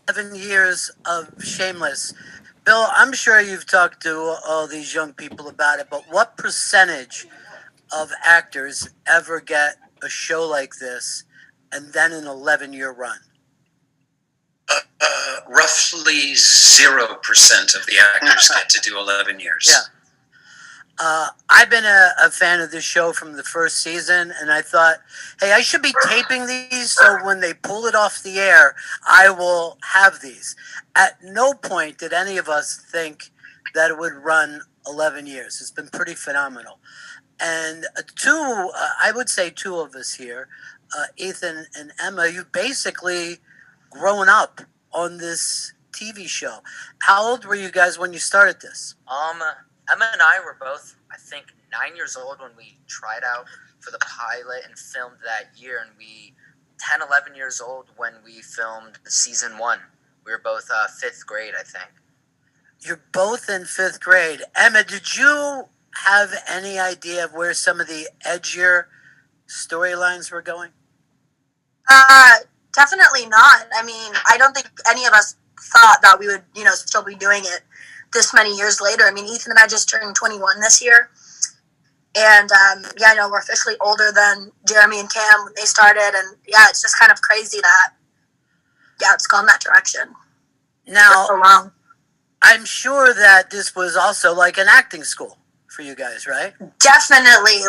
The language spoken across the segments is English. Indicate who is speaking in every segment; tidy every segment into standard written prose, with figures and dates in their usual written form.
Speaker 1: 11 years of Shameless. Bill, I'm sure you've talked to all these young people about it, but what percentage of actors ever get a show like this and then an 11-year run?
Speaker 2: Roughly 0% of the actors get to do 11 years.
Speaker 1: Yeah. I've been a fan of this show from the first season, and I thought, hey, I should be taping these so when they pull it off the air, I will have these. At no point did any of us think that it would run 11 years. It's been pretty phenomenal. And I would say two of us here, Ethan and Emma, you've basically grown up on this TV show. How old were you guys when you started this?
Speaker 3: Emma and I were both, I think, 9 years old when we tried out for the pilot and filmed that year, and 11 years old when we filmed season 1. We were both 5th grade, I think.
Speaker 1: You're both in 5th grade. Emma, did you have any idea of where some of the edgier storylines were going?
Speaker 4: Definitely not. I mean, I don't think any of us thought that we would, still be doing it this many years later. I mean, Ethan and I just turned 21 this year. And, we're officially older than Jeremy and Cam when they started. And, it's just kind of crazy that, it's gone that direction.
Speaker 1: Now,
Speaker 4: for so long.
Speaker 1: I'm sure that this was also like an acting school for you guys, right?
Speaker 4: Definitely.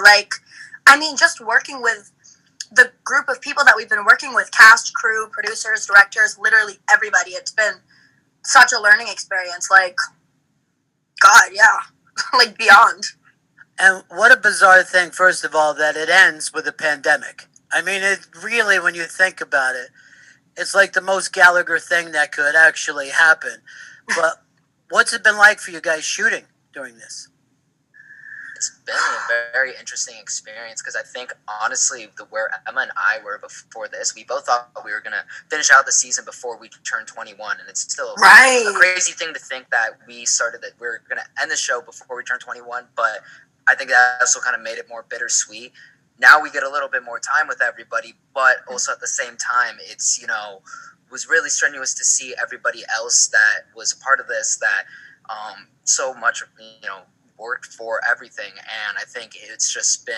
Speaker 4: Just working with the group of people that we've been working with, cast, crew, producers, directors, literally everybody. It's been such a learning experience. Beyond.
Speaker 1: And what a bizarre thing, first of all, that it ends with a pandemic. I mean, it really, when you think about it, it's like the most Gallagher thing that could actually happen. But what's it been like for you guys shooting during this?
Speaker 3: It's been a very interesting experience because I think, honestly, where Emma and I were before this, we both thought we were going to finish out the season before we turned 21. And it's still a crazy thing to think that we we're going to end the show before we turn 21. But I think that also kind of made it more bittersweet. Now we get a little bit more time with everybody, but also at the same time, it's, was really strenuous to see everybody else that was a part of this that so much, worked for everything. And I think it's just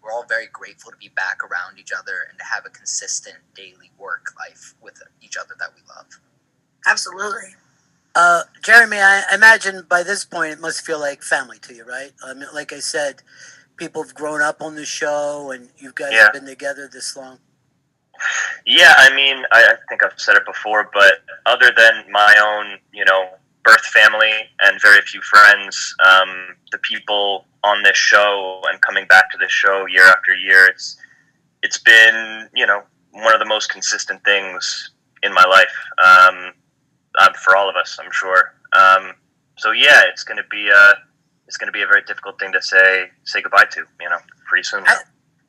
Speaker 3: we're all very grateful to be back around each other and to have a consistent daily work life with each other that we love.
Speaker 4: Absolutely.
Speaker 1: Jeremy, I imagine by this point it must feel like family to you, right? I mean, like I said, people have grown up on the show and you guys have been together this long.
Speaker 5: Yeah, I mean, I think I've said it before, but other than my own, birth family and very few friends, the people on this show and coming back to this show year after year, it's been, one of the most consistent things in my life, for all of us, I'm sure. It's going to be a very difficult thing to say goodbye to, pretty soon now.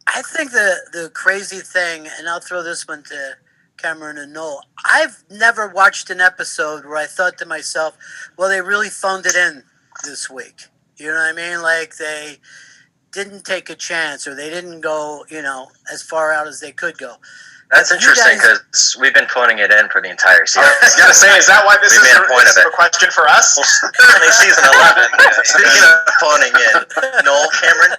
Speaker 1: I think the crazy thing, and I'll throw this one to Cameron and Noel, I've never watched an episode where I thought to myself, well, they really phoned it in this week. You know what I mean? Like they didn't take a chance or they didn't go, as far out as they could go.
Speaker 6: That's interesting because we've been phoning it in for the entire season.
Speaker 7: I was going to say, is that why this is a question for us?
Speaker 6: Certainly season 11. Speaking of phoning in, Noel, Cameron?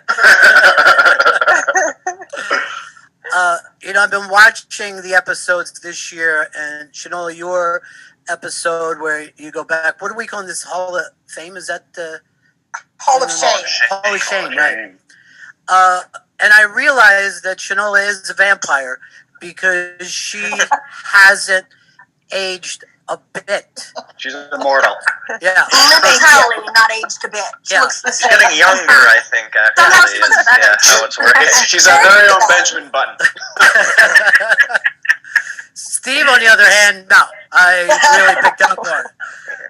Speaker 1: I've been watching the episodes this year, and Shanola, your episode where you go back, what are we calling this? Hall of Fame? Is that the
Speaker 4: Hall of Shame?
Speaker 1: Hall of Shame, right. And I realized that Shanola is a vampire because she hasn't aged a bit.
Speaker 7: She's immortal.
Speaker 1: Yeah.
Speaker 4: Living Howley, not aged a bit. She looks the
Speaker 5: She's
Speaker 4: same.
Speaker 5: getting younger, I think,
Speaker 4: Somehow
Speaker 5: actually.
Speaker 4: she looks better.
Speaker 5: How it's working.
Speaker 7: She's our very own Benjamin Button.
Speaker 1: Steve, on the other hand, no. I really picked up on it.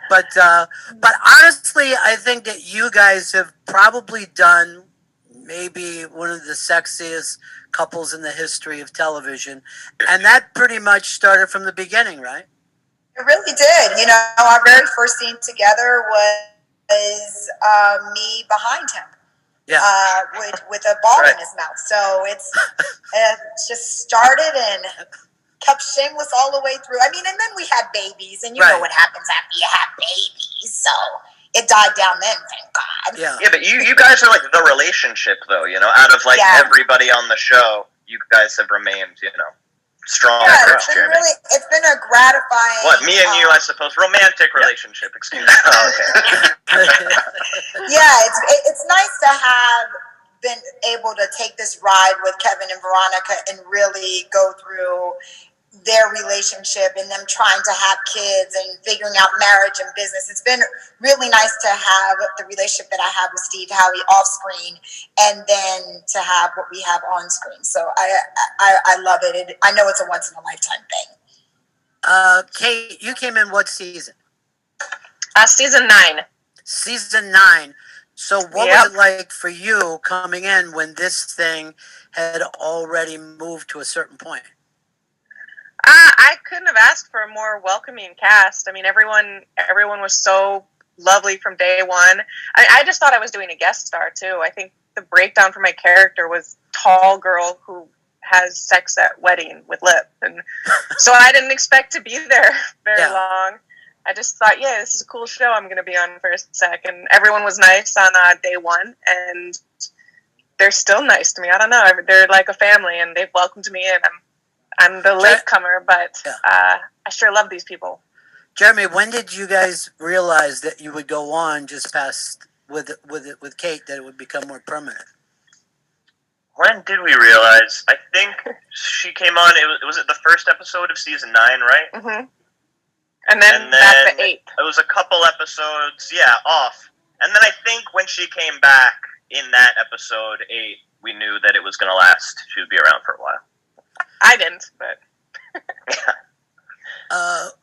Speaker 1: But honestly, I think that you guys have probably done maybe one of the sexiest couples in the history of television. And that pretty much started from the beginning, right?
Speaker 8: It really did. Our very first scene together was me behind him.
Speaker 1: Yeah.
Speaker 8: With a ball in his mouth. So it's just started, and kept Shameless all the way through. I mean, and then we had babies, and you know what happens after you have babies. So it died down then, thank God.
Speaker 5: Yeah, but you guys are like the relationship, though. You know, out of like everybody on the show, you guys have remained, you know, strong.
Speaker 8: Yeah, it's been a gratifying.
Speaker 5: What, me and you, I suppose, romantic relationship. Excuse me.
Speaker 8: Okay. Yeah, it's nice to have been able to take this ride with Kevin and Veronica and really go through their relationship and them trying to have kids and figuring out marriage and business. It's been really nice to have the relationship that I have with Steve Howie off screen, and then to have what we have on screen. So I love it. I know it's a once in a lifetime thing.
Speaker 1: Kate, you came in what season?
Speaker 9: Season 9.
Speaker 1: Season 9. So what was it like for you coming in when this thing had already moved to a certain point?
Speaker 9: I couldn't have asked for a more welcoming cast. I mean, everyone was so lovely from day one. I just thought I was doing a guest star too. I think the breakdown for my character was tall girl who has sex at wedding with lip, and so I didn't expect to be there very long. I just thought, this is a cool show I'm going to be on for a sec, and everyone was nice on day one, and they're still nice to me. I don't know, they're like a family, and they've welcomed me in. I'm the latecomer, but I sure love these people.
Speaker 1: Jeremy, when did you guys realize that you would go on just past with Kate, that it would become more permanent?
Speaker 5: When did we realize? I think she came on. It was the first episode of season 9, right?
Speaker 9: Mm-hmm. And then back to 8.
Speaker 5: It was a couple episodes, off. And then I think when she came back in that episode 8, we knew that it was going to last. She would be around for a while.
Speaker 9: I didn't, but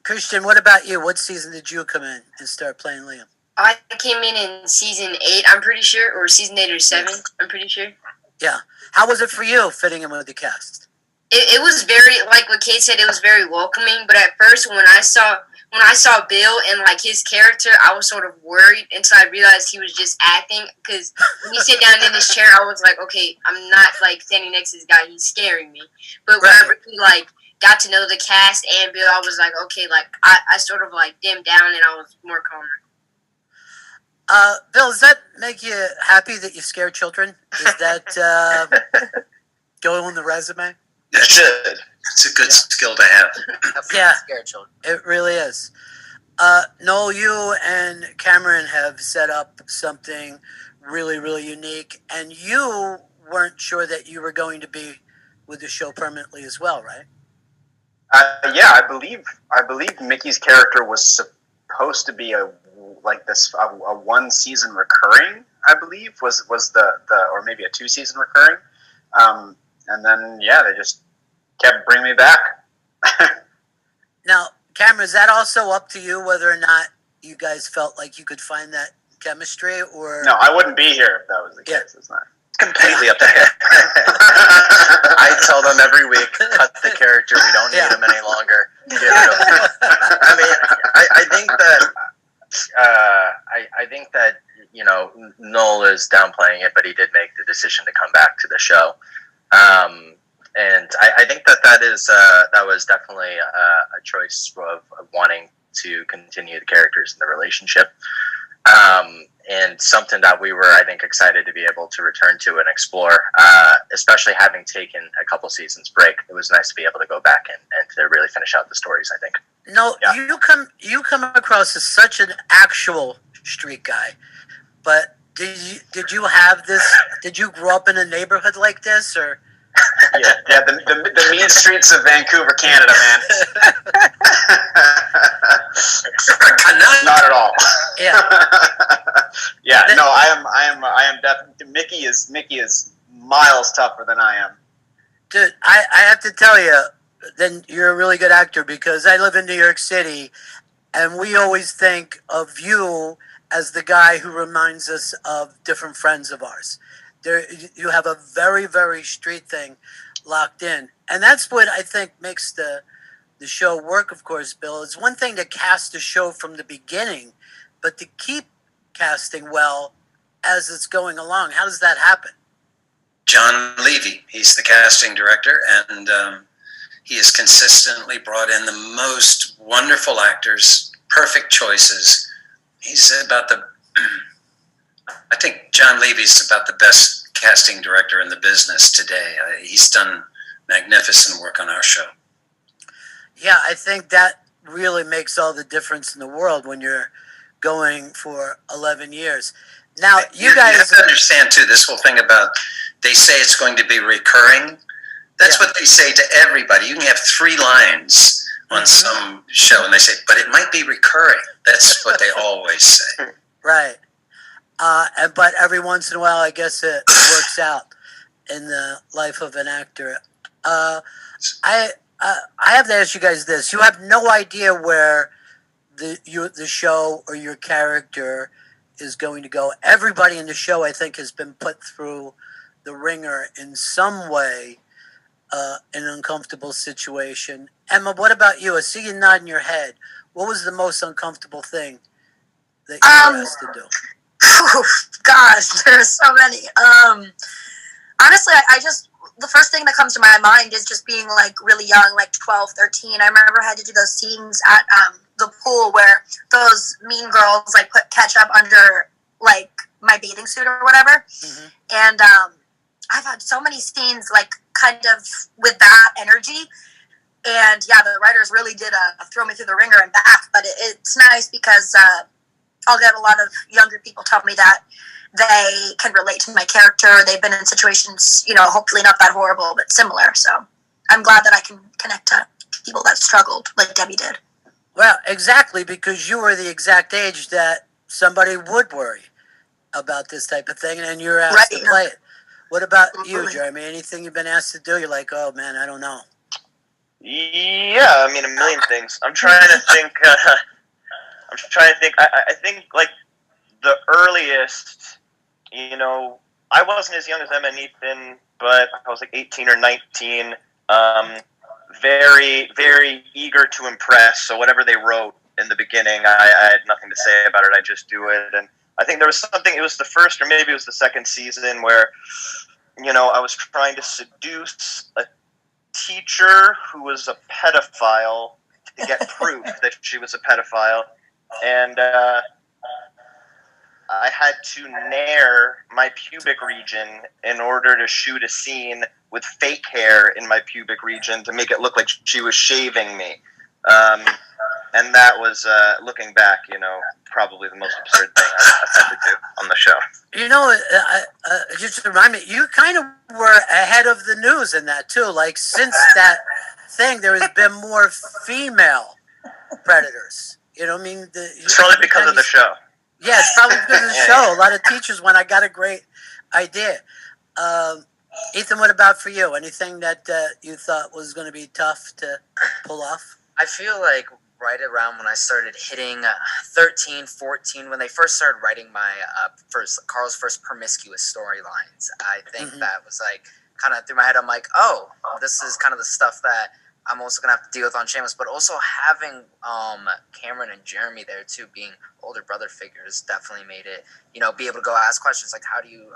Speaker 1: Christian, what about you? What season did you come in and start playing Liam?
Speaker 10: I came in season 8, I'm pretty sure, or season 8 or 7, I'm pretty sure.
Speaker 1: Yeah. How was it for you fitting in with the cast?
Speaker 10: It was very, like what Kate said, it was very welcoming, but at first when I saw Bill and like his character, I was sort of worried until I realized he was just acting, because when he sat down in his chair, I was like, okay, I'm not like standing next to this guy, he's scaring me. But whenever he like got to know the cast and Bill, I was like, okay, like I sort of like dimmed down and I was more calmer.
Speaker 1: Bill, does that make you happy that you scare children? Is that go on the resume?
Speaker 2: It should. It's a good skill to have.
Speaker 3: Scare children.
Speaker 1: It really is. Noel, you and Cameron have set up something really, really unique, and you weren't sure that you were going to be with the show permanently as well, right?
Speaker 7: I believe Mickey's character was supposed to be a one season recurring. I believe was the or maybe a 2 season recurring, and then they just kept bringing me back.
Speaker 1: Now, Cameron, is that also up to you whether or not you guys felt like you could find that chemistry, or
Speaker 7: no? I wouldn't be here if that was the case. It's not.
Speaker 5: Completely up to him.
Speaker 6: I tell them every week, cut the character. We don't need him any longer. Get rid of him. I mean, I think that I think that Noel is downplaying it, but he did make the decision to come back to the show, and I think that was definitely a choice of wanting to continue the characters in the relationship. And something that we were, I think, excited to be able to return to and explore, especially having taken a couple seasons break. It was nice to be able to go back and to really finish out the stories, I think.
Speaker 1: No, you come across as such an actual street guy, but did you have this? Did you grow up in a neighborhood like this, or?
Speaker 7: Yeah, the mean streets of Vancouver, Canada, man. Not at all. I am definitely. Mickey is miles tougher than I am.
Speaker 1: Dude, I have to tell you, then you're a really good actor, because I live in New York City, and we always think of you as the guy who reminds us of different friends of ours. You have a very, very street thing locked in. And that's what I think makes the show work, of course, Bill. It's one thing to cast a show from the beginning, but to keep casting well as it's going along. How does that happen?
Speaker 2: John Levy, he's the casting director, and He has consistently brought in the most wonderful actors, perfect choices. He's about the, I think John Levy's about the best casting director in the business today. He's done magnificent work on our show.
Speaker 1: Yeah, I think that really makes all the difference in the world when you're going for 11 years. Now, you guys
Speaker 2: have to understand too this whole thing about they say it's going to be recurring. That's what they say to everybody. You can have 3 lines on some show, and they say, but it might be recurring. That's what they always say.
Speaker 1: Right. But every once in a while, I guess it works out in the life of an actor. I have to ask you guys this. You have no idea where the show or your character is going to go. Everybody in the show, I think, has been put through the ringer in some way, in an uncomfortable situation. Emma, what about you? I see you nodding your head. What was the most uncomfortable thing that you were asked to do?
Speaker 4: Gosh, there's so many. Honestly, I just, the first thing that comes to my mind is just being like really young, like 12, 13. I remember I had to do those scenes at the pool where those mean girls like put ketchup under like my bathing suit or whatever. Mm-hmm. And I've had so many scenes like kind of with that energy. And yeah, the writers really did throw me through the ringer and back. But it's nice because I'll get a lot of younger people tell me that they can relate to my character. They've been in situations, you know, hopefully not that horrible, but similar. So I'm glad that I can connect to people that struggled like Debbie did.
Speaker 1: Well, exactly, because you were the exact age that somebody would worry about this type of thing, and you're asked to play it. What about you, Jeremy? Anything you've been asked to do, you're like, oh, man, I don't know.
Speaker 5: Yeah, I mean, a million things. I'm trying to think. I think, like, the earliest, you know, I wasn't as young as Emma and Ethan, but I was like 18 or 19. Very, very eager to impress. So whatever they wrote in the beginning, I had nothing to say about it. I just do it. And I think there was something, it was the first or maybe it was the second season where, you know, I was trying to seduce a teacher who was a pedophile to get proof that she was a pedophile. And I had to nair my pubic region in order to shoot a scene with fake hair in my pubic region to make it look like she was shaving me. And that was, looking back, you know, probably the most absurd thing I've had to do on the show.
Speaker 1: You know, just to remind me, you kind of were ahead of the news in that, too. Like, since that thing, there has been more female predators. You know what I mean?
Speaker 5: It's probably because of the show.
Speaker 1: Yeah, it's probably because of the show. A lot of teachers went, I got a great idea. Ethan, what about for you? Anything that you thought was going to be tough to pull off?
Speaker 3: I feel like right around when I started hitting 13, 14, when they first started writing my Carl's first promiscuous storylines, I think that was like kind of through my head. I'm like, oh, this is kind of the stuff that I'm also going to have to deal with on Shameless, but also having Cameron and Jeremy there too, being older brother figures, definitely made it, you know, be able to go ask questions like how do you,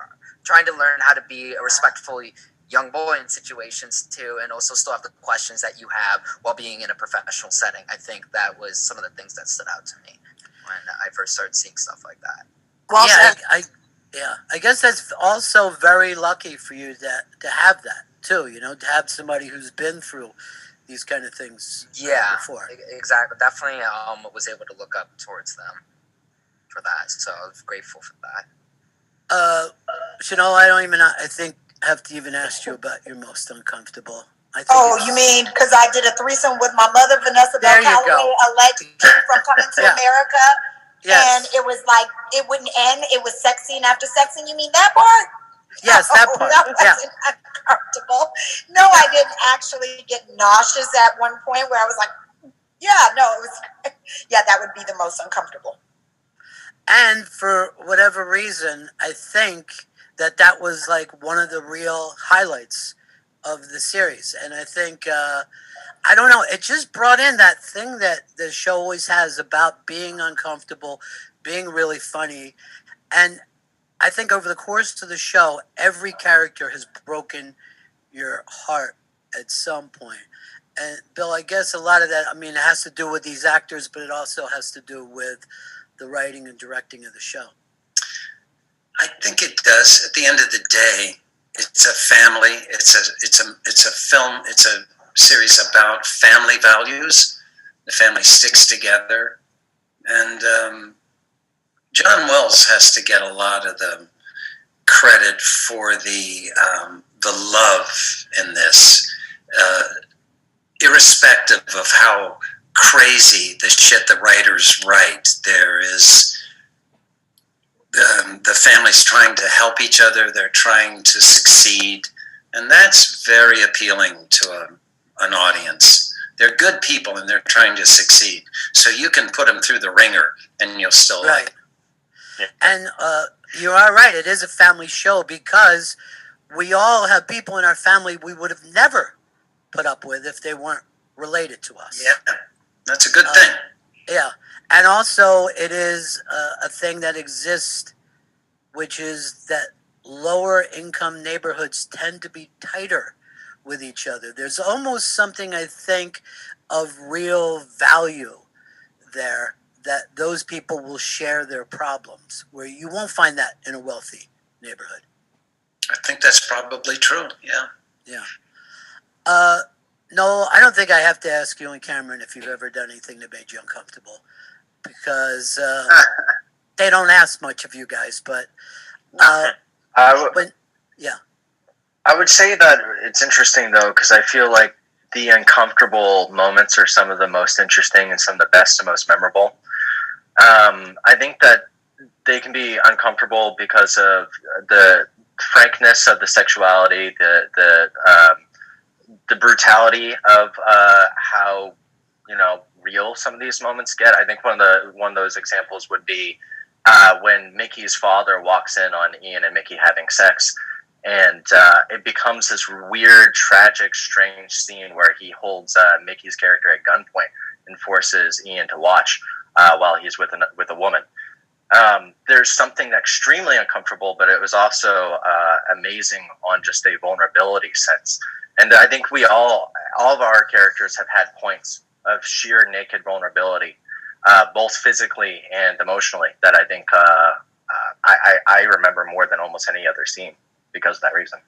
Speaker 3: trying to learn how to be a respectful young boy in situations too, and also still have the questions that you have while being in a professional setting. I think that was some of the things that stood out to me when I first started seeing stuff like that.
Speaker 1: Well, yeah, I guess that's also very lucky for you to have that too, you know, to have somebody who's been through these kind of things before.
Speaker 3: Exactly. Definitely was able to look up towards them for that, so I was grateful for that.
Speaker 1: Chanel, I think have to even ask you about your most uncomfortable.
Speaker 8: You mean because I did a threesome with my mother, Vanessa Bell Calloway, a legend from Coming to America, and it was like it wouldn't end. It was sex scene after sex scene. You mean that part?
Speaker 1: Yes, that part.
Speaker 8: That wasn't uncomfortable. No, I didn't actually get nauseous at one point where I was like, it was, that would be the most uncomfortable.
Speaker 1: And for whatever reason, I think that was like one of the real highlights of the series. And I think, I don't know, it just brought in that thing that the show always has about being uncomfortable, being really funny. And I think over the course of the show, every character has broken your heart at some point. And Bill, I guess a lot of that, I mean, it has to do with these actors, but it also has to do with the writing and directing of the show.
Speaker 2: I think it does. At the end of the day, it's a family. It's a film. It's a series about family values. The family sticks together, and John Wells has to get a lot of the credit for the love in this, irrespective of how crazy the shit the writers write. There is. The family's trying to help each other. They're trying to succeed. And that's very appealing to an audience. They're good people and they're trying to succeed. So you can put them through the ringer and you'll still like it.
Speaker 1: Yeah. And you are right. It is a family show because we all have people in our family we would have never put up with if they weren't related to us.
Speaker 2: Yeah, that's a good thing.
Speaker 1: Yeah. And also, it is a thing that exists, which is that lower income neighborhoods tend to be tighter with each other. There's almost something, I think, of real value there, that those people will share their problems, where you won't find that in a wealthy neighborhood.
Speaker 2: I think that's probably true, yeah.
Speaker 1: Yeah. No, I don't think I have to ask you and Cameron if you've ever done anything that made you uncomfortable. Because they don't ask much of you guys, but yeah.
Speaker 6: I would say that it's interesting though, because I feel like the uncomfortable moments are some of the most interesting and some of the best and most memorable. I think that they can be uncomfortable because of the frankness of the sexuality, the brutality of how real some of these moments get. I think one of those examples would be when Mickey's father walks in on Ian and Mickey having sex, and it becomes this weird, tragic, strange scene where he holds Mickey's character at gunpoint and forces Ian to watch while he's with a woman. There's something extremely uncomfortable, but it was also amazing on just a vulnerability sense. And I think all of our characters have had points of sheer naked vulnerability, both physically and emotionally, that I think I remember more than almost any other scene because of that reason.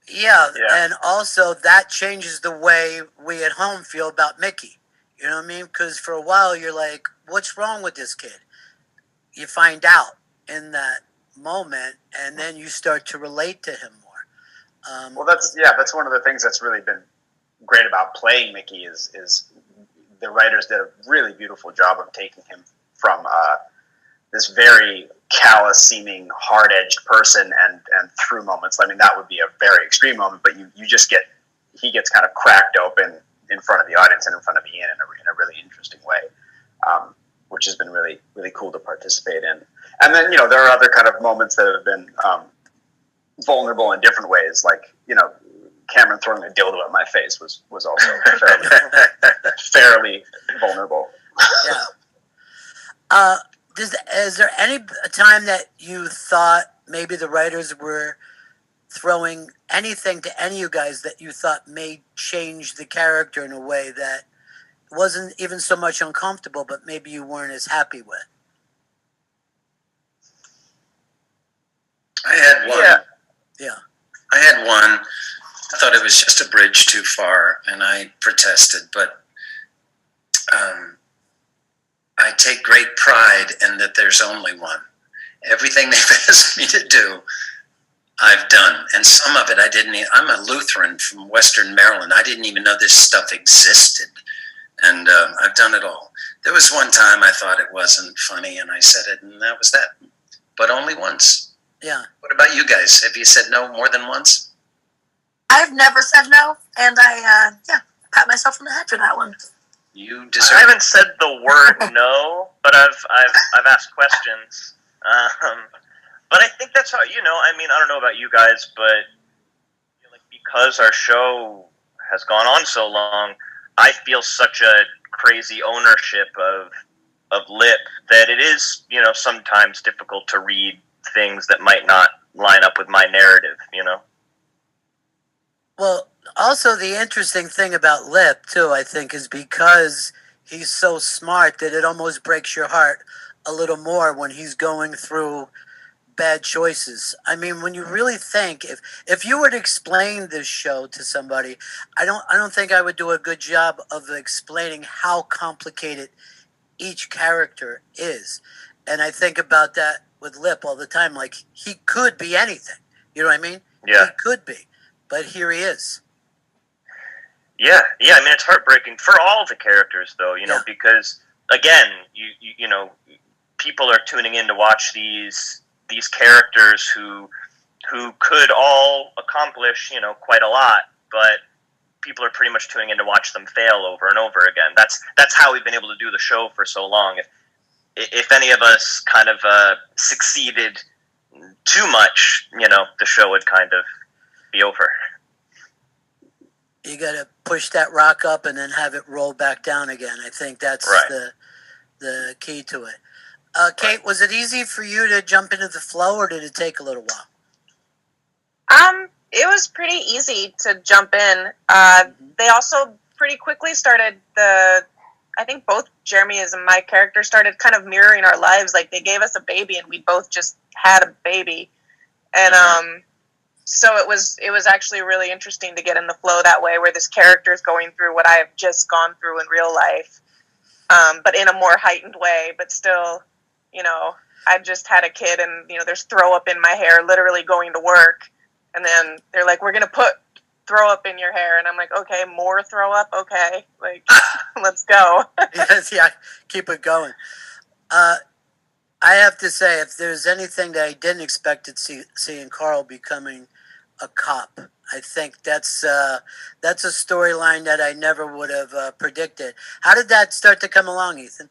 Speaker 1: Yeah, and also that changes the way we at home feel about Mickey. You know what I mean? Because for a while you're like, what's wrong with this kid? You find out in that moment, and then you start to relate to him more.
Speaker 7: Well, that's one of the things that's really been great about playing Mickey is the writers did a really beautiful job of taking him from this very callous-seeming, hard-edged person and through moments. I mean, that would be a very extreme moment, but you just he gets kind of cracked open in front of the audience and in front of Ian in a really interesting way, which has been really, really cool to participate in. And then, there are other kind of moments that have been vulnerable in different ways, like, Cameron throwing a dildo at my face was also fairly vulnerable.
Speaker 1: Yeah. Is there any time that you thought maybe the writers were throwing anything to any of you guys that you thought may change the character in a way that wasn't even so much uncomfortable, but maybe you weren't as happy with?
Speaker 2: I had one.
Speaker 1: Yeah.
Speaker 2: I had one. I thought it was just a bridge too far, and I protested. But I take great pride in that there's only one. Everything they've asked me to do, I've done. And some of it I didn't. I'm a Lutheran from Western Maryland. I didn't even know this stuff existed. And I've done it all. There was one time I thought it wasn't funny, and I said it, and that was that. But only once.
Speaker 1: Yeah.
Speaker 2: What about you guys? Have you said no more than once?
Speaker 4: I've never said no, and I pat myself on the head for that one.
Speaker 2: You deserve.
Speaker 5: I haven't said the word no, but I've asked questions. But I think that's how I mean, I don't know about you guys, but because our show has gone on so long, I feel such a crazy ownership of Lip that it is sometimes difficult to read things that might not line up with my narrative.
Speaker 1: Well, Also, the interesting thing about Lip, too, I think, is because he's so smart that it almost breaks your heart a little more when he's going through bad choices. I mean, when you really think, if you were to explain this show to somebody, I don't think I would do a good job of explaining how complicated each character is. And I think about that with Lip all the time. Like, he could be anything. You know what I mean?
Speaker 5: Yeah.
Speaker 1: He could be. But here he is.
Speaker 5: Yeah. I mean, it's heartbreaking for all the characters, though. Because again, you know, people are tuning in to watch these characters who could all accomplish, quite a lot, but people are pretty much tuning in to watch them fail over and over again. That's how we've been able to do the show for so long. If any of us kind of succeeded too much, the show would kind of be over.
Speaker 1: You got to push that rock up and then have it roll back down again. I think that's
Speaker 5: right.
Speaker 1: the key to it. Kate, was it easy for you to jump into the flow, or did it take a little while?
Speaker 9: It was pretty easy to jump in. They also pretty quickly started I think both Jeremy's and my character started kind of mirroring our lives. Like, they gave us a baby and we both just had a baby. And, so it was actually really interesting to get in the flow that way, where this character is going through what I have just gone through in real life. But in a more heightened way, but still, I just had a kid and, there's throw up in my hair, literally going to work. And then they're like, we're going to put throw up in your hair. And I'm like, okay, more throw up? Okay. Like, let's go.
Speaker 1: Yes, yeah, keep it going. I have to say, if there's anything that I didn't expect to see in Carl becoming a cop, I think that's a storyline that I never would have predicted. How did that start to come along, Ethan?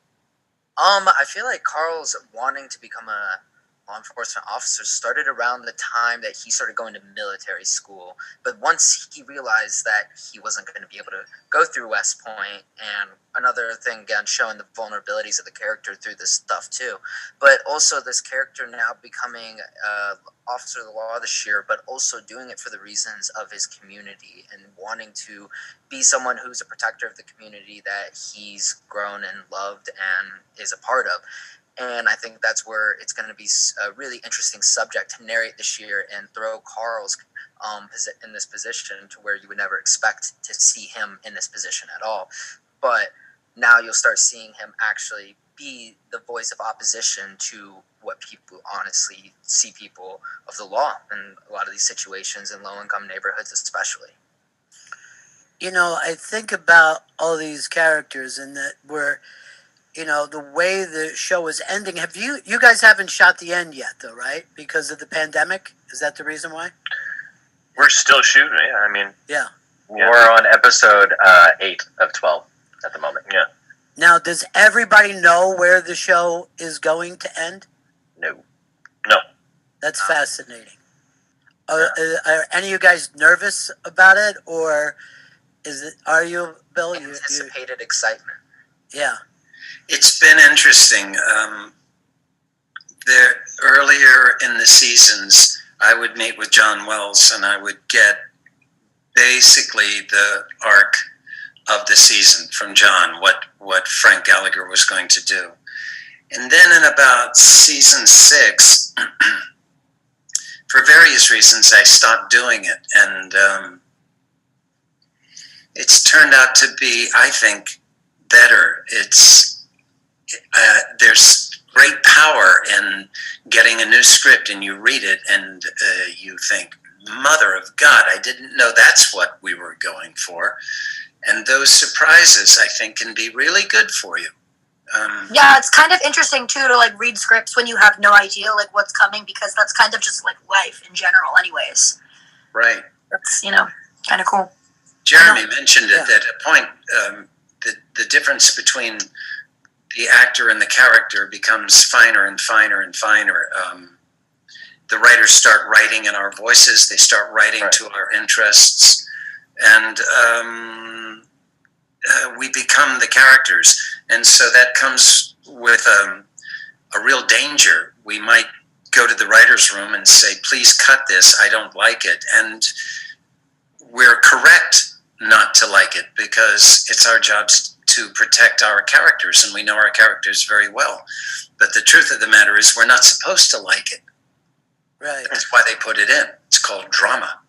Speaker 3: I feel like Carl's wanting to become a law enforcement officer started around the time that he started going to military school. But once he realized that he wasn't going to be able to go through West Point, and another thing, again, showing the vulnerabilities of the character through this stuff too. But also this character now becoming officer of the law this year, but also doing it for the reasons of his community and wanting to be someone who's a protector of the community that he's grown and loved and is a part of. And I think that's where it's going to be a really interesting subject to narrate this year and throw Carl's in this position to where you would never expect to see him in this position at all. But now you'll start seeing him actually be the voice of opposition to what people honestly see people of the law in a lot of these situations in low-income neighborhoods especially.
Speaker 1: I think about all these characters and that we're... the way the show is ending. Have you guys haven't shot the end yet, though, right? Because of the pandemic? Is that the reason why?
Speaker 5: We're still shooting,
Speaker 1: Yeah.
Speaker 6: We're on episode 8 of 12 at the moment.
Speaker 5: Yeah.
Speaker 1: Now, does everybody know where the show is going to end?
Speaker 6: No.
Speaker 1: That's fascinating. Are any of you guys nervous about it, or are you, Bill?
Speaker 3: Anticipated excitement.
Speaker 1: Yeah.
Speaker 2: It's been interesting. Earlier in the seasons, I would meet with John Wells and I would get basically the arc of the season from John, what Frank Gallagher was going to do. And then in about season 6, for various reasons, I stopped doing it. And it's turned out to be, I think, better. There's great power in getting a new script and you read it and you think, mother of God, I didn't know that's what we were going for. And those surprises, I think, can be really good for you.
Speaker 4: Yeah, it's kind of interesting, too, to, read scripts when you have no idea, what's coming, because that's kind of just, life in general anyways.
Speaker 2: Right.
Speaker 4: That's, kind of cool.
Speaker 2: Jeremy mentioned it at a point. The difference between the actor and the character becomes finer and finer and finer. The writers start writing in our voices. They start writing to our interests. And we become the characters. And so that comes with a real danger. We might go to the writer's room and say, please cut this. I don't like it. And we're correct not to like it because it's our jobs to protect our characters, and we know our characters very well. But the truth of the matter is we're not supposed to like it.
Speaker 1: Right.
Speaker 2: That's why they put it in. It's called drama.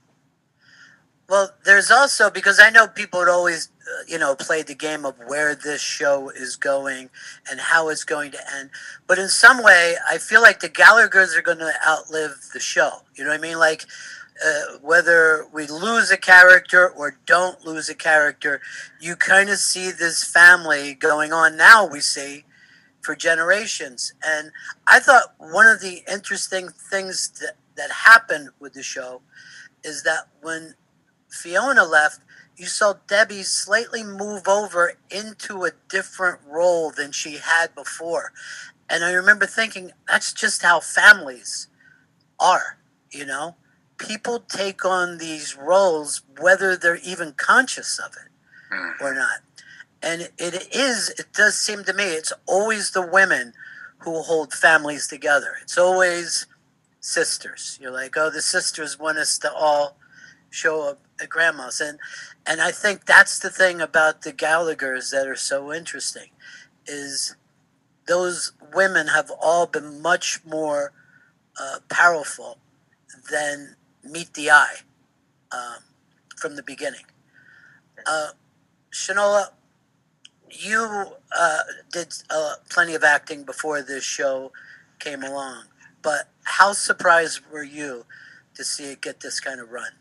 Speaker 1: Well, there's also, because I know people had always, played the game of where this show is going and how it's going to end. But in some way, I feel like the Gallaghers are going to outlive the show. You know what I mean? Like, whether we lose a character or don't lose a character, you kind of see this family going on now, we see, for generations. And I thought one of the interesting things that happened with the show is that when Fiona left, you saw Debbie slightly move over into a different role than she had before. And I remember thinking, that's just how families are, People take on these roles whether they're even conscious of it or not. And it does seem to me, it's always the women who hold families together. It's always sisters. You're like, oh, the sisters want us to all show up at grandma's. And I think that's the thing about the Gallaghers that are so interesting, is those women have all been much more powerful than meet the eye from the beginning. Shanola, you did plenty of acting before this show came along, but how surprised were you to see it get this kind of run?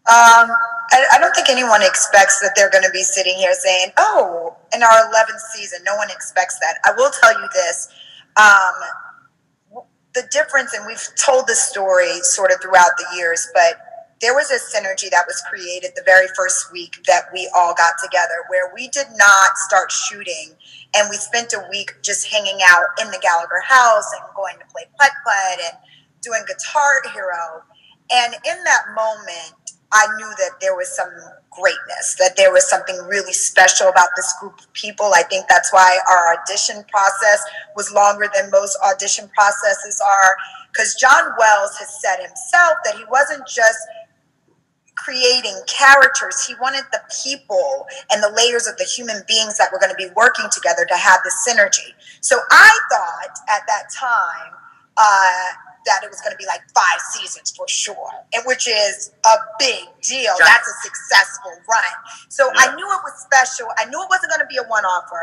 Speaker 8: I don't think anyone expects that they're going to be sitting here saying, oh, in our 11th season. No one expects that. I will tell you this. The difference, and we've told this story sort of throughout the years, but there was a synergy that was created the very first week that we all got together, where we did not start shooting and we spent a week just hanging out in the Gallagher house and going to play putt-putt and doing Guitar Hero. And in that moment, I knew that there was some greatness, that there was something really special about this group of people. I think that's why our audition process was longer than most audition processes are, because John Wells has said himself that he wasn't just creating characters. He wanted the people and the layers of the human beings that were going to be working together to have this synergy. So I thought at that time, that it was going to be like 5 seasons for sure, and which is a big deal. That's a successful run. So I knew it was special. I knew it wasn't going to be a one-offer.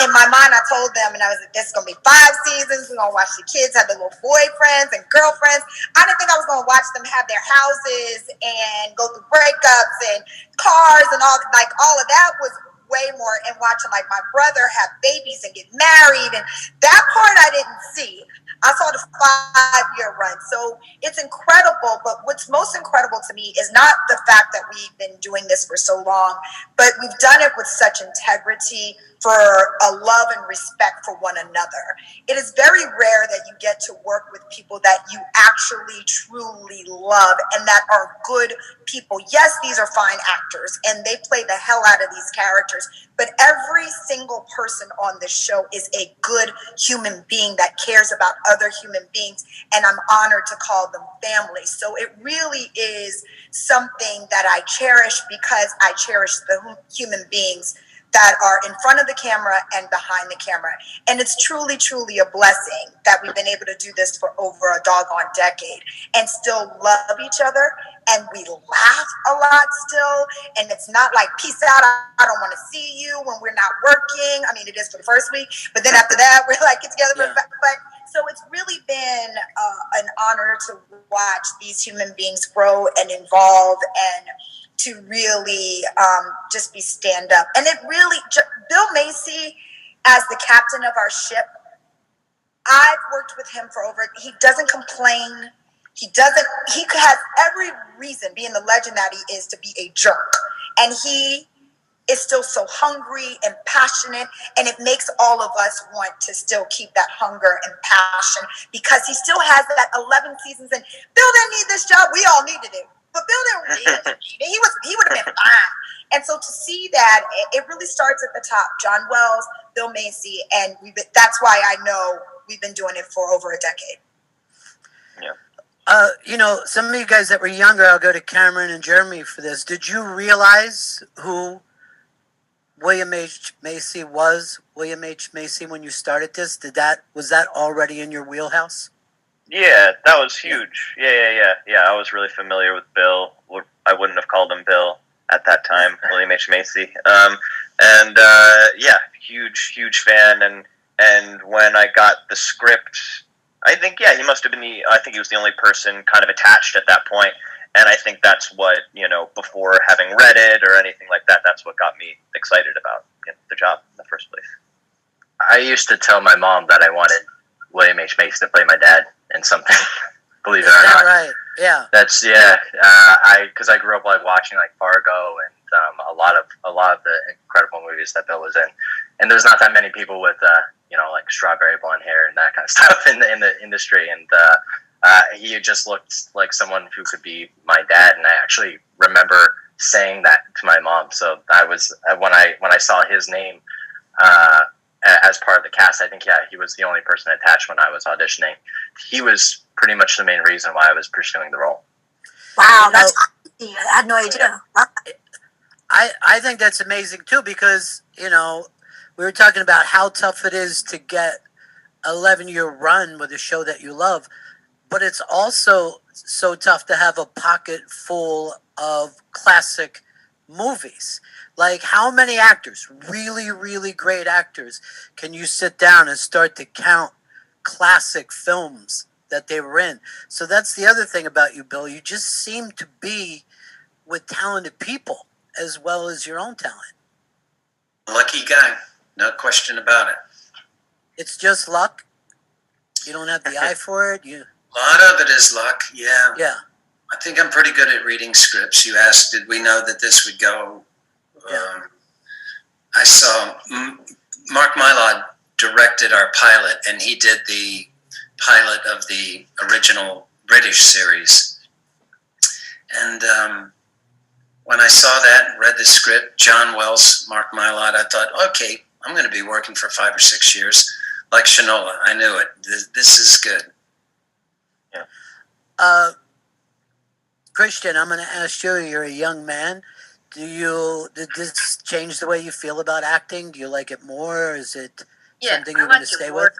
Speaker 8: In my mind, I told them, and I was like, this is going to be 5 seasons. We're going to watch the kids have their little boyfriends and girlfriends. I didn't think I was going to watch them have their houses and go through breakups and cars and all of that was way more, and watching like my brother have babies and get married, and that part I didn't see. I saw the 5-year run. So it's incredible. But what's most incredible to me is not the fact that we've been doing this for so long, but we've done it with such integrity, for a love and respect for one another. It is very rare that you get to work with people that you actually truly love and that are good people. Yes, these are fine actors and they play the hell out of these characters, but every single person on this show is a good human being that cares about other human beings, and I'm honored to call them family. So it really is something that I cherish, because I cherish the human beings that are in front of the camera and behind the camera. And it's truly, truly a blessing that we've been able to do this for over a doggone decade and still love each other. And we laugh a lot still. And it's not like, peace out, I don't want to see you when we're not working. I mean, it is for the first week, but then after that, we're like, get together. Yeah. But so it's really been an honor to watch these human beings grow and evolve and to really just be stand up. And it really, Bill Macy as the captain of our ship, I've worked with him for he doesn't complain. He has every reason, being the legend that he is, to be a jerk. And he is still so hungry and passionate, and it makes all of us want to still keep that hunger and passion, because he still has that 11 seasons. And Bill didn't need this job. We all needed it. But Bill didn't need it. He would have been fine. And so to see that, it really starts at the top. John Wells, Bill Macy, and that's why I know we've been doing it for over a decade.
Speaker 5: Yeah.
Speaker 1: Some of you guys that were younger, I'll go to Cameron and Jeremy for this. Did you realize who William H. Macy was? William H. Macy, when you started this, was that already in your wheelhouse?
Speaker 5: Yeah, that was huge. Yeah. I was really familiar with Bill. I wouldn't have called him Bill at that time, William H. Macy. Huge fan. And when I got the script, I think he must have been I think he was the only person kind of attached at that point. And I think that's what, before having read it or anything like that, that's what got me excited about the job in the first place.
Speaker 6: I used to tell my mom that I wanted William H. Macy to play my dad in something. Believe it or not.
Speaker 1: Right. Yeah.
Speaker 6: That's because I grew up watching Fargo and a lot of the incredible movies that Bill was in. And there's not that many people with strawberry blonde hair and that kind of stuff in the industry. And he just looked like someone who could be my dad. And I actually remember saying that to my mom. So I was when I saw his name as part of the cast, I think he was the only person attached when I was auditioning. He was pretty much the main reason why I was pursuing the role.
Speaker 4: Wow, that's crazy. I had no idea.
Speaker 1: I think that's amazing too, because we were talking about how tough it is to get an 11-year run with a show that you love, but it's also so tough to have a pocket full of classic movies. Like, how many actors, really, really great actors, can you sit down and start to count classic films that they were in? So that's the other thing about you, Bill. You just seem to be with talented people as well as your own talent.
Speaker 2: Lucky guy, no question about it.
Speaker 1: It's just luck. You don't have the eye for it.
Speaker 2: A lot of it is luck. Yeah.
Speaker 1: Yeah.
Speaker 2: I think I'm pretty good at reading scripts. You asked, did we know that this would go?
Speaker 1: Yeah.
Speaker 2: I saw Mark Mylod directed our pilot, and he did the pilot of the original British series. And when I saw that and read the script, John Wells, Mark Mylod, I thought, okay, I'm going to be working for 5 or 6 years like Shinola. I knew it. This is good.
Speaker 1: Yeah. Christian, I'm going to ask you, you're a young man. Did this change the way you feel about acting? Do you like it more? Or is it something you want to stay with?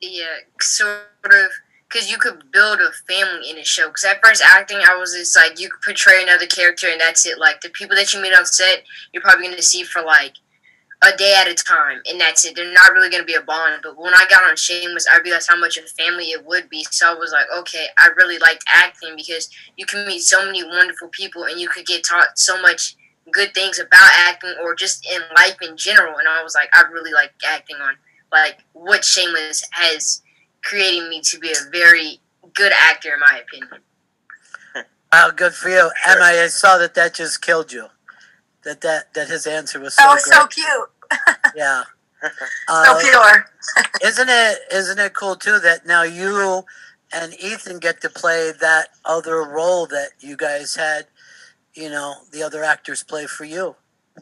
Speaker 10: Yeah, sort of. Because you could build a family in a show. Because at first acting, I was just like, you could portray another character and that's it. Like, the people that you meet on set, you're probably going to see for like a day at a time, and that's it. They're not really going to be a bond. But when I got on Shameless, I realized how much of a family it would be. So I was like, okay, I really liked acting because you can meet so many wonderful people and you could get taught so much good things about acting or just in life in general. And I was like, I really like acting on like what Shameless has created me to be a very good actor, in my opinion.
Speaker 1: Wow, good for you. Emma, I saw that just killed you. That his answer was so great.
Speaker 4: So cute.
Speaker 1: Yeah.
Speaker 4: So pure.
Speaker 1: Isn't it cool too that now you and Ethan get to play that other role that you guys had, the other actors play for you?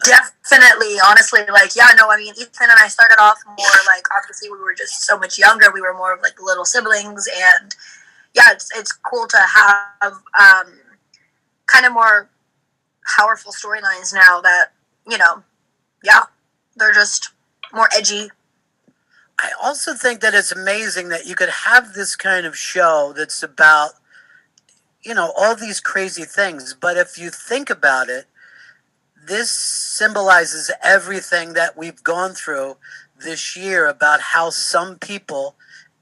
Speaker 4: Definitely, honestly, Ethan and I started off more obviously we were just so much younger. We were more of little siblings, and yeah, it's cool to have kind of more powerful storylines now that they're just more edgy.
Speaker 1: I also think that it's amazing that you could have this kind of show that's about all these crazy things, but if you think about it, this symbolizes everything that we've gone through this year about how some people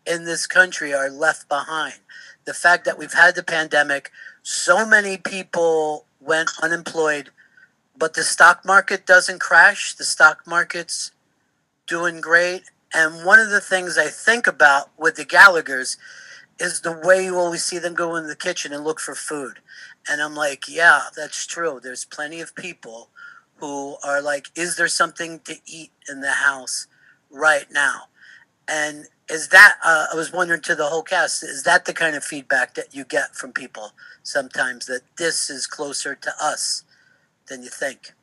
Speaker 1: in this country are left behind. The fact that we've had the pandemic, so many people went unemployed, but the stock market doesn't crash. The stock market's doing great. And one of the things I think about with the Gallaghers is the way you always see them go in the kitchen and look for food. And I'm like, yeah, that's true. There's plenty of people who are like, is there something to eat in the house right now? And is that, I was wondering to the whole cast, is that the kind of feedback that you get from people sometimes, that this is closer to us than you think?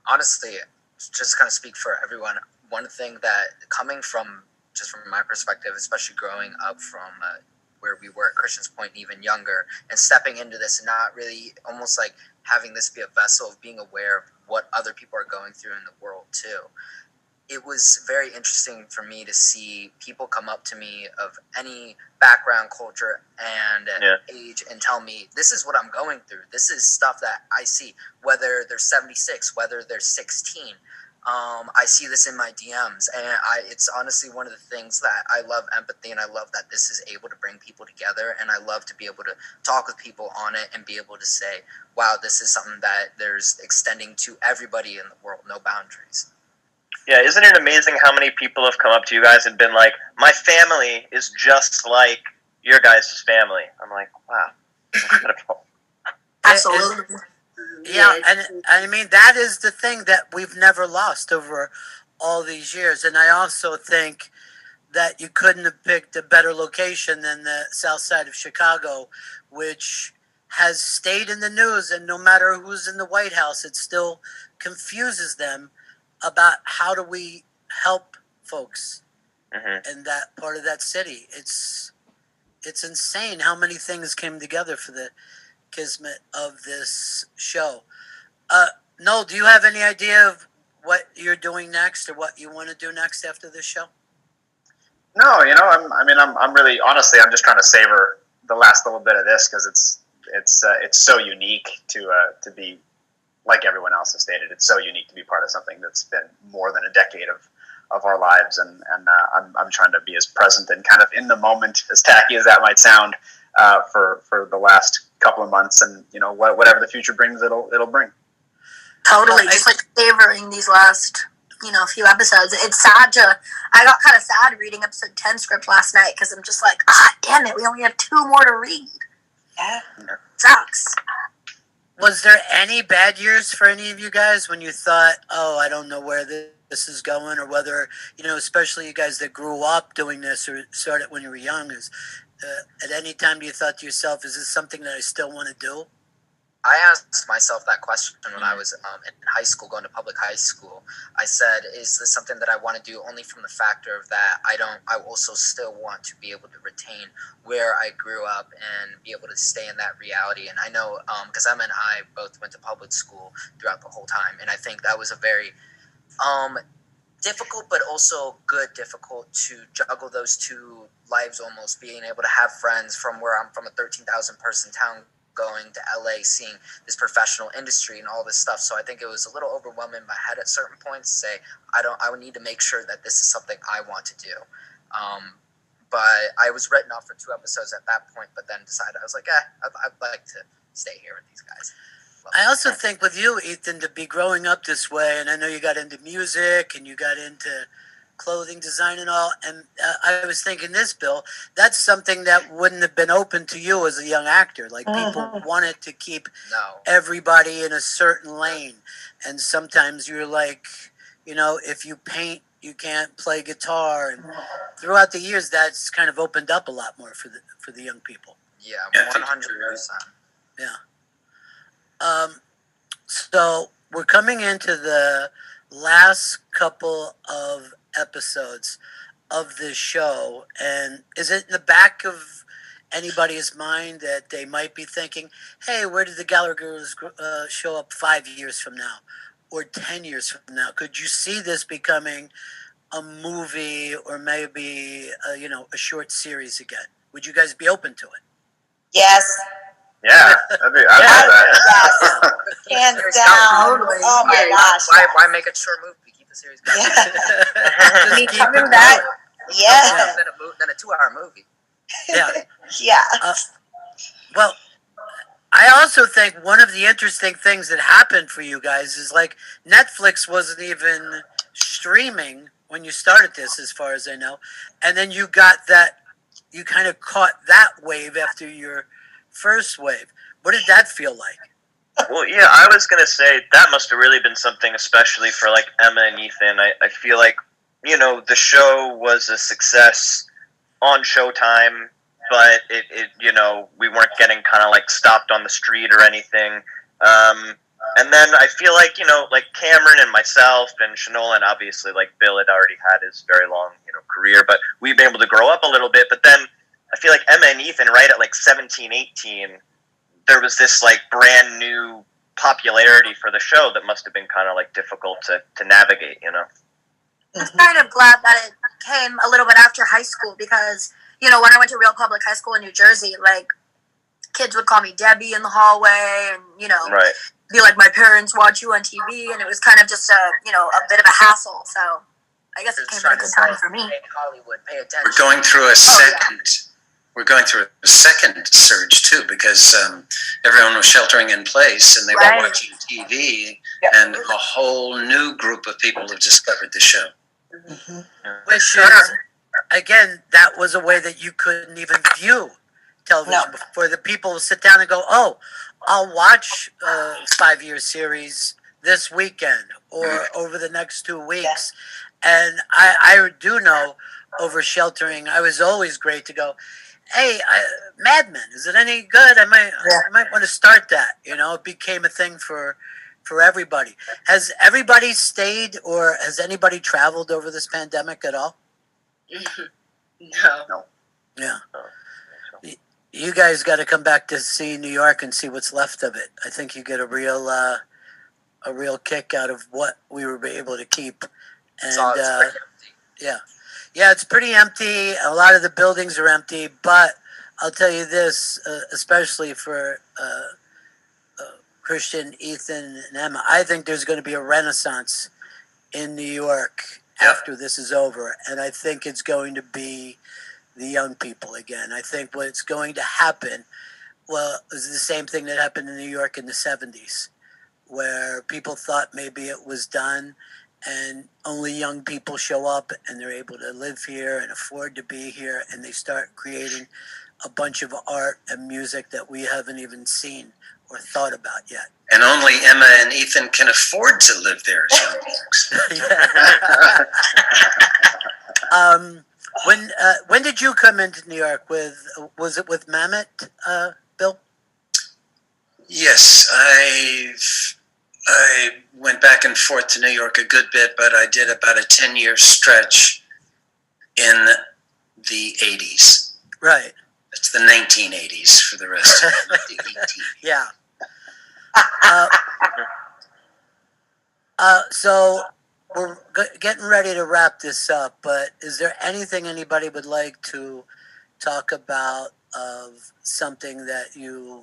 Speaker 3: Honestly, just kind of speak for everyone. One thing that coming from, just from my perspective, especially growing up from where we were at Christian's Point, even younger, and stepping into this and not really almost like having this be a vessel of being aware of what other people are going through in the world too. It was very interesting for me to see people come up to me of any background, culture, and age and tell me, this is what I'm going through. This is stuff that I see, whether they're 76, whether they're 16. I see this in my DMs, and it's honestly one of the things that I love empathy, and I love that this is able to bring people together, and I love to be able to talk with people on it and be able to say, wow, this is something that there's extending to everybody in the world, no boundaries.
Speaker 5: Yeah, isn't it amazing how many people have come up to you guys and been like, my family is just like your guys' family. I'm like, wow, incredible.
Speaker 4: Absolutely.
Speaker 1: Yeah, and I mean, that is the thing that we've never lost over all these years. And I also think that you couldn't have picked a better location than the south side of Chicago, which has stayed in the news. And no matter who's in the White House, it still confuses them about how do we help folks in that part of that city. It's insane how many things came together for the kismet of this show. Noel, do you have any idea of what you're doing next or what you want to do next after this show?
Speaker 7: No, I'm really, honestly, I'm just trying to savor the last little bit of this because it's so unique to be, like everyone else has stated, it's so unique to be part of something that's been more than a decade of our lives, and I'm trying to be as present and kind of in the moment, as tacky as that might sound, for the last couple of months, and whatever the future brings, it'll bring.
Speaker 4: Totally, just like savoring these last few episodes. It's sad I got kind of sad reading episode 10 script last night because I'm just like, damn it, we only have 2 more to read. Yeah, sucks.
Speaker 1: Was there any bad years for any of you guys when you thought, oh, I don't know where this is going, or whether, especially you guys that grew up doing this or started when you were young, at any time you thought to yourself, is this something that I still want to do?
Speaker 3: I asked myself that question when I was in high school, going to public high school. I said, is this something that I want to do only from the factor of that I also still want to be able to retain where I grew up and be able to stay in that reality. And I know, because Emma and I both went to public school throughout the whole time. And I think that was a very difficult, but also difficult to juggle those two lives almost, being able to have friends from where I'm from, a 13,000 person town, going to LA, seeing this professional industry and all this stuff. So I think it was a little overwhelming in my head at certain points to say, I would need to make sure that this is something I want to do. But I was written off for 2 episodes at that point, but then decided, I was like, I'd like to stay here with these guys.
Speaker 1: I also think with you, Ethan, to be growing up this way, and I know you got into music and you got into clothing design and all, and I was thinking this, Bill, that's something that wouldn't have been open to you as a young actor. Like, people wanted to keep everybody in a certain lane, and sometimes you're like, if you paint, you can't play guitar, and throughout the years, that's kind of opened up a lot more for the young people.
Speaker 3: Yeah, 100%.
Speaker 1: Yeah. So we're coming into the last couple of episodes of this show, and is it in the back of anybody's mind that they might be thinking, hey, where did the Gallagher's show up 5 years from now or 10 years from now? Could you see this becoming a movie or maybe a short series again? Would you guys be open to it?
Speaker 8: Yes.
Speaker 7: Yeah, I'd love that.
Speaker 8: Yes. Hands down. Oh my gosh.
Speaker 3: Why make a short movie? Keep the series going.
Speaker 8: Yeah. Me coming back. Yeah.
Speaker 3: Than a 2-hour movie.
Speaker 1: Yeah.
Speaker 8: Yeah.
Speaker 1: Well, I also think one of the interesting things that happened for you guys is, like, Netflix wasn't even streaming when you started this, as far as I know, and then you got that, you kind of caught that wave after your first wave. What did that feel like?
Speaker 5: Well, yeah, I was going to say that must have really been something, especially for like Emma and Ethan. I feel like, the show was a success on Showtime, but it we weren't getting kind of like stopped on the street or anything. And then I feel like, like Cameron and myself and Shanola, and obviously like Bill had already had his very long, career, but we've been able to grow up a little bit. But then I feel like Emma and Ethan, right at like 17, 18, there was this like brand new popularity for the show that must have been kind of like difficult to navigate, you know?
Speaker 4: I'm kind of glad that it came a little bit after high school because, when I went to Real Public High School in New Jersey, like, kids would call me Debbie in the hallway and,
Speaker 5: Right.
Speaker 4: be like, my parents watch you on TV, and it was kind of just a bit of a hassle. So I guess it came at a good time for me.
Speaker 3: Hey, Hollywood, pay attention.
Speaker 2: We're going through a second. We're going through a second surge too because everyone was sheltering in place and they were watching TV, and a whole new group of people have discovered the show.
Speaker 1: Mm-hmm. Which is, again, that was a way that you couldn't even view television before. The people would sit down and go, "Oh, I'll watch a 5-year series this weekend or over the next 2 weeks." And I do know over sheltering, I was always great to go, "Hey, Mad Men, is it any good? I might want to start that." It became a thing for everybody. Has everybody stayed, or has anybody traveled over this pandemic at all?
Speaker 10: No.
Speaker 1: Yeah. You guys got to come back to see New York and see what's left of it. I think you get a real kick out of what we were able to keep. And it's pretty empty. A lot of the buildings are empty, but I'll tell you this, especially for Christian, Ethan, and Emma, I think there's going to be a renaissance in New York after this is over, and I think it's going to be the young people again. I think what's going to happen, is the same thing that happened in New York in the 70s, where people thought maybe it was done, and only young people show up, and they're able to live here and afford to be here, and they start creating a bunch of art and music that we haven't even seen or thought about yet.
Speaker 2: And only Emma and Ethan can afford to live there as young folks.
Speaker 1: When did you come into New York was it with Mamet, Bill?
Speaker 2: Yes, I went back and forth to New York a good bit, but I did about a 10-year stretch in the 80s.
Speaker 1: Right.
Speaker 2: It's the 1980s for the rest of the 80s.
Speaker 1: Yeah. So we're getting ready to wrap this up, but is there anything anybody would like to talk about of something that a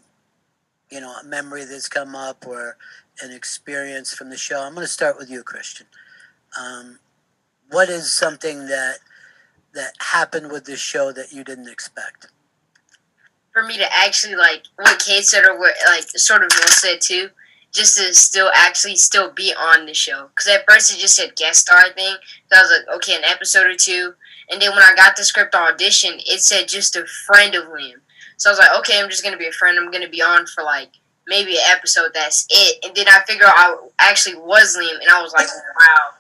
Speaker 1: memory that's come up or an experience from the show? I'm going to start with you, Christian. What is something that happened with this show that you didn't expect?
Speaker 10: For me to actually, like, what Kate said, or what, like, sort of Will said, too, just to still be on the show. Because at first it just said guest star thing. So I was like, okay, an episode or two. And then when I got the script audition, it said just a friend of Liam. So I was like, okay, I'm just going to be a friend. I'm going to be on for, like, maybe an episode. That's it. And then I figured out I actually was Liam. And I was like, wow.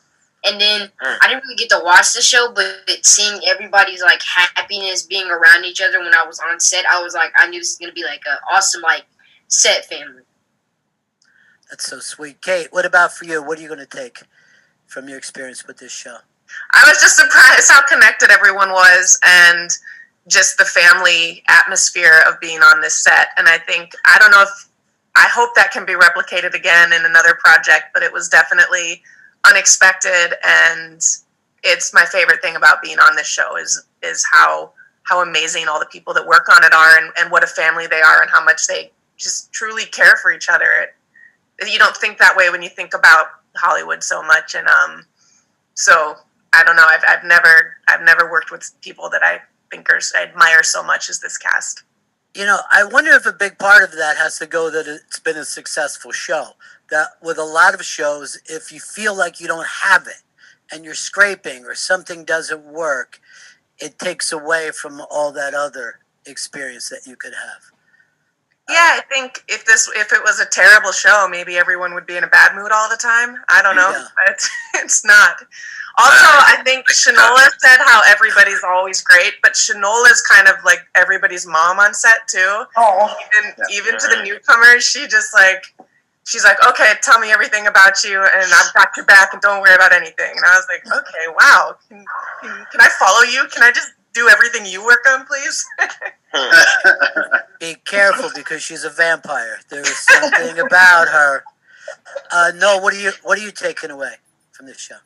Speaker 10: And then I didn't really get to watch the show, but seeing everybody's, like, happiness being around each other when I was on set, I was like, I knew this was going to be, like, an awesome, like, set family.
Speaker 1: That's so sweet. Kate, what about for you? What are you going to take from your experience with this show?
Speaker 9: I was just surprised how connected everyone was and just the family atmosphere of being on this set. And I hope that can be replicated again in another project, but it was definitely unexpected, and it's my favorite thing about being on this show is how amazing all the people that work on it are, and what a family they are, and how much they just truly care for each other. You don't think that way when you think about Hollywood so much, and so I don't know. I've never worked with people that I admire so much as this cast.
Speaker 1: I wonder if a big part of that has to go that it's been a successful show. That with a lot of shows, if you feel like you don't have it and you're scraping or something doesn't work, it takes away from all that other experience that you could have.
Speaker 9: Yeah, I think if it was a terrible show, maybe everyone would be in a bad mood all the time. I don't know, but it's not. Also, I think Shanola said how everybody's always great, but Shanola's kind of like everybody's mom on set too.
Speaker 8: Oh,
Speaker 9: even to the newcomers, she's like, okay, tell me everything about you, and I've got your back, and don't worry about anything. And I was like, okay, wow, can I follow you? Can I just
Speaker 6: do everything you work on, please?
Speaker 1: Be careful because she's a vampire. There is something about her. No, what are you taking away from this show?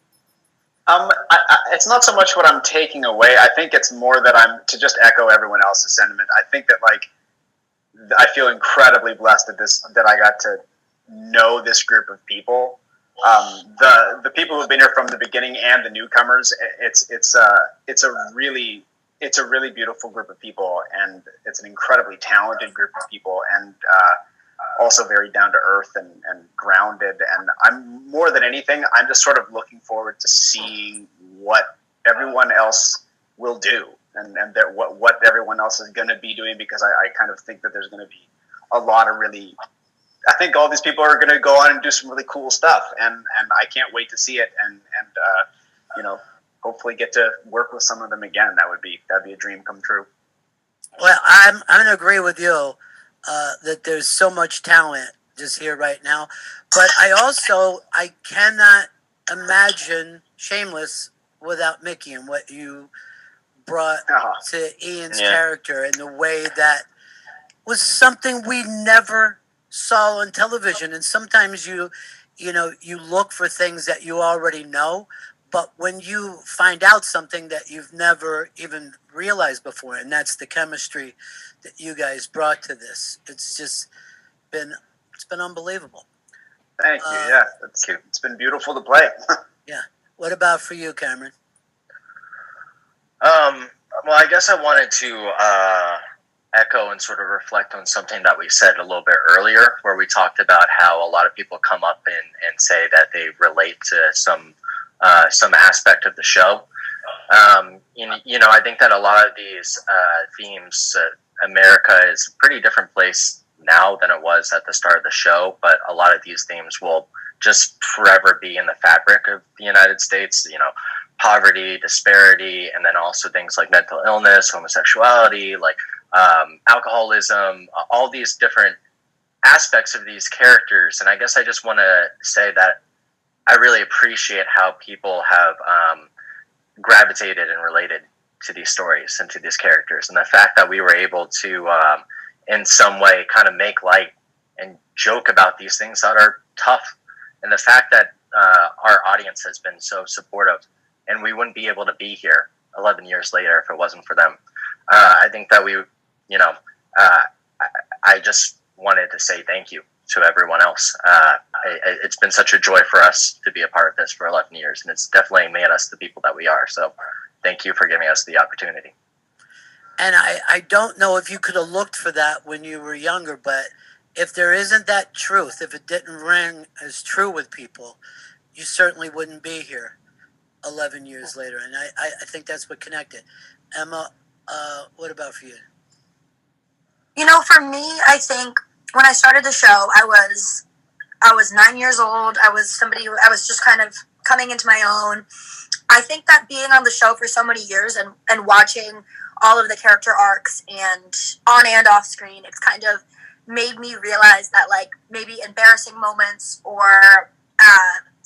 Speaker 7: It's not so much what I'm taking away. I think it's more that I'm to just echo everyone else's sentiment. I think that I feel incredibly blessed that I got to know this group of people. The people who've been here from the beginning and the newcomers. It's a really beautiful group of people, and it's an incredibly talented group of people, and also very down to earth and grounded. And I'm more than anything, I'm just sort of looking forward to seeing what everyone else will do, and what everyone else is going to be doing, because I kind of think that there's going to be a lot of really. I think all these people are going to go on and do some really cool stuff, and I can't wait to see it, and hopefully get to work with some of them again. That'd be a dream come true.
Speaker 1: Well, I'm going to agree with you that there's so much talent just here right now, but I cannot imagine Shameless without Mickey and what you brought to Ian's character, and the way that was something we never saw on television. And sometimes you look for things that you already know, but when you find out something that you've never even realized before, and that's the chemistry that you guys brought to this, it's been unbelievable.
Speaker 7: Thank you. Yeah, it's been beautiful to play.
Speaker 1: Yeah. What about for you, Cameron?
Speaker 5: Well, I guess I wanted to echo and sort of reflect on something that we said a little bit earlier, where we talked about how a lot of people come up and say that they relate to some aspect of the show. I think that a lot of these themes, America is a pretty different place now than it was at the start of the show, but a lot of these themes will just forever be in the fabric of the United States. Poverty, disparity, and then also things like mental illness, homosexuality, alcoholism, all these different aspects of these characters. And I guess I just want to say that I really appreciate how people have gravitated and related to these stories and to these characters, and the fact that we were able to in some way kind of make light and joke about these things that are tough, and the fact that our audience has been so supportive, and we wouldn't be able to be here 11 years later if it wasn't for them. I think that I just wanted to say thank you to everyone else. It's been such a joy for us to be a part of this for 11 years, and it's definitely made us the people that we are. So thank you for giving us the opportunity.
Speaker 1: And I don't know if you could have looked for that when you were younger, but if there isn't that truth, if it didn't ring as true with people, you certainly wouldn't be here 11 years later. And I think that's what connected. Emma, what about for you?
Speaker 4: For me, I think when I started the show, I was 9 years old. I was just kind of coming into my own. I think that being on the show for so many years and watching all of the character arcs and on and off screen, it's kind of made me realize that maybe embarrassing moments or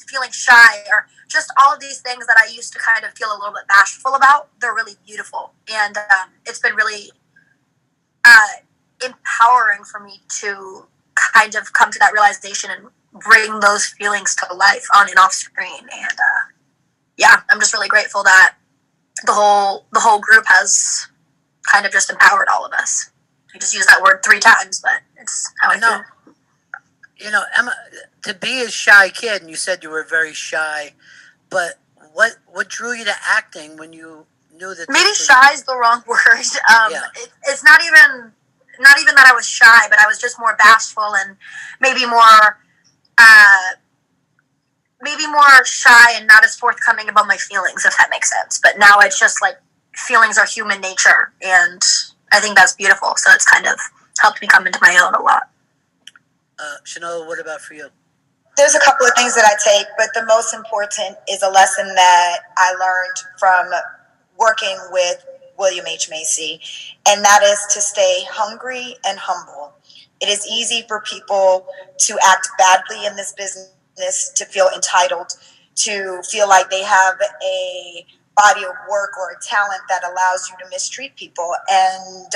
Speaker 4: feeling shy or just all of these things that I used to kind of feel a little bit bashful about, they're really beautiful. And it's been really empowering for me to kind of come to that realization and bring those feelings to life on and off screen. And I'm just really grateful that the whole group has kind of just empowered all of us. I just used that word 3 times, but it's how I feel.
Speaker 1: Emma, to be a shy kid, and you said you were very shy, but what drew you to acting when you knew that?
Speaker 4: Maybe shy is the wrong word. It's not even that I was shy, but I was just more bashful and maybe more shy and not as forthcoming about my feelings, if that makes sense. But now it's just feelings are human nature, and I think that's beautiful. So it's kind of helped me come into my own a lot.
Speaker 1: Chanel, what about for you?
Speaker 8: There's a couple of things that I take, but the most important is a lesson that I learned from working with William H. Macy, and that is to stay hungry and humble. It is easy for people to act badly in this business, to feel entitled, to feel like they have a body of work or a talent that allows you to mistreat people. And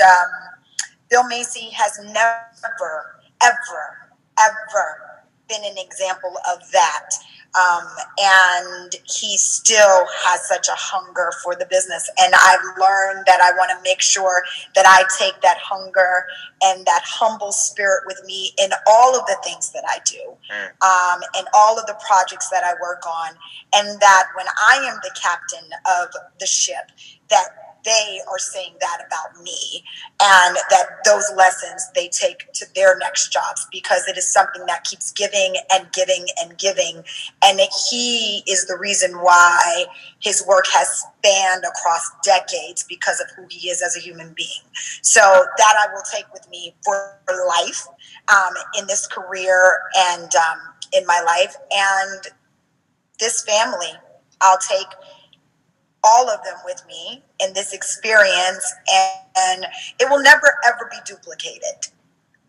Speaker 8: Bill Macy has never, ever been an example of that. And he still has such a hunger for the business. And I've learned that I want to make sure that I take that hunger and that humble spirit with me in all of the things that I do, and all of the projects that I work on. And that when I am the captain of the ship, that they are saying that about me, and that those lessons they take to their next jobs, because it is something that keeps giving and giving and giving. And he is the reason why his work has spanned across decades, because of who he is as a human being. So that I will take with me for life, in this career and in my life. And this family, I'll take all of them with me in this experience, and it will never ever be duplicated.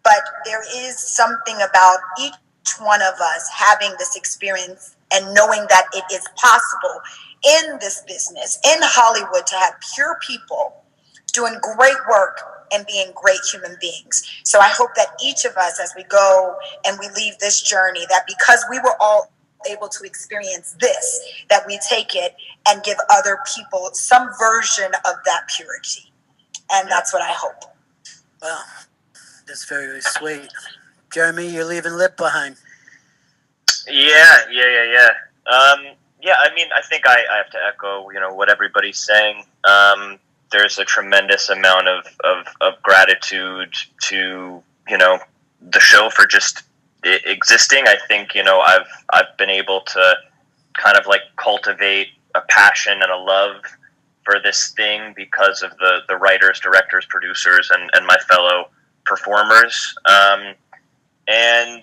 Speaker 8: But there is something about each one of us having this experience and knowing that it is possible in this business, in Hollywood, to have pure people doing great work and being great human beings. So I hope that each of us, as we go and we leave this journey, that because we were all able to experience this, that we take it and give other people some version of that purity. And that's what I hope.
Speaker 1: Well, that's very, very sweet. Jeremy, you're leaving Lip behind.
Speaker 5: Yeah. I mean, I think I have to echo, what everybody's saying. There's a tremendous amount of gratitude to, the show for just existing. I think, I've been able to kind of like cultivate a passion and a love for this thing because of the writers, directors, producers, and my fellow performers. And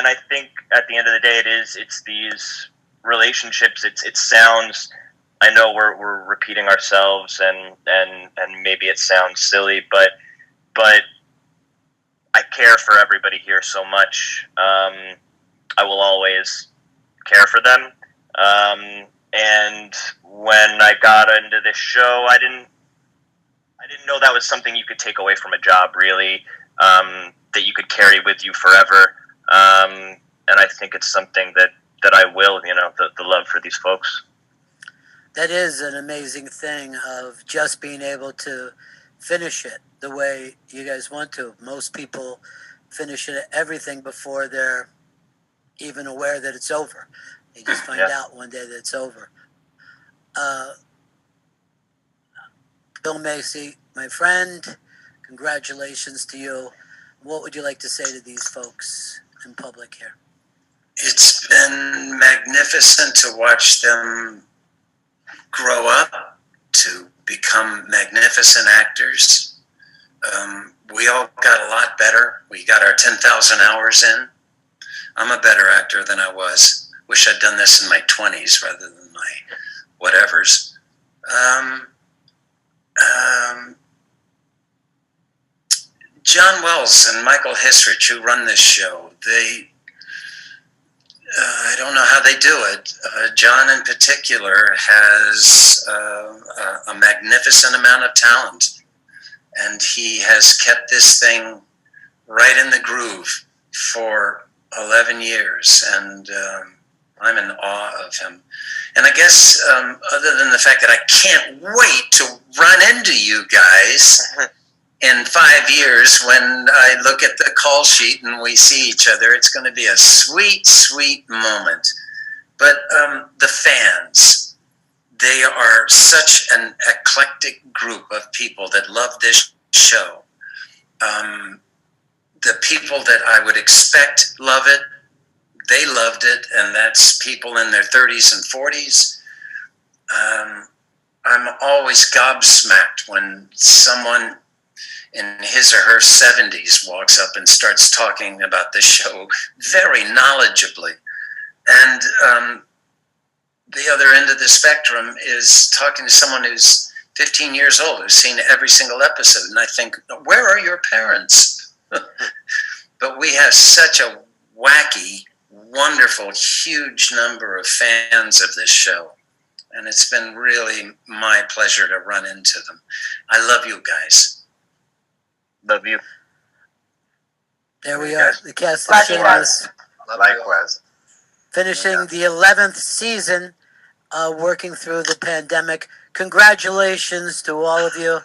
Speaker 5: I think at the end of the day, it's these relationships. It sounds, I know we're repeating ourselves, and maybe it sounds silly, but I care for everybody here so much. I will always care for them. And when I got into this show, I didn't know that was something you could take away from a job, really, that you could carry with you forever. And I think it's something that I will, the love for these folks.
Speaker 1: That is an amazing thing of just being able to finish it the way you guys want to. Most people finish everything before they're even aware that it's over. They just find out one day that it's over. Bill Macy, my friend, congratulations to you. What would you like to say to these folks in public here?
Speaker 2: It's been magnificent to watch them grow up to become magnificent actors. We all got a lot better. We got our 10,000 hours in. I'm a better actor than I was. Wish I'd done this in my 20s rather than my whatevers. John Wells and Michael Hisrich, who run this show, I don't know how they do it. John in particular has a magnificent amount of talent, and he has kept this thing right in the groove for 11 years, and I'm in awe of him. And I guess other than the fact that I can't wait to run into you guys in 5 years when I look at the call sheet and we see each other, it's going to be a sweet, sweet moment. But the fans, they are such an eclectic group of people that love this show. The people that I would expect love it, they loved it, and that's people in their 30s and 40s. I'm always gobsmacked when someone in his or her 70s walks up and starts talking about the show very knowledgeably. And the other end of the spectrum is talking to someone who's 15 years old, who's seen every single episode. And I think, where are your parents? But we have such a wacky, wonderful, huge number of fans of this show. and it's been really my pleasure to run into them. I love you guys.
Speaker 5: Love you.
Speaker 1: There we are, the cast of
Speaker 8: Love you
Speaker 1: Shameless,
Speaker 7: Likewise.
Speaker 1: finishing the 11th season, working through the pandemic. Congratulations to all of you,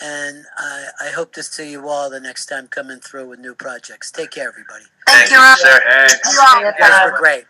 Speaker 1: and I hope to see you all the next time coming through with new projects. Take care, everybody.
Speaker 4: Thank you,
Speaker 5: sir.
Speaker 4: Rob.
Speaker 1: You guys were great.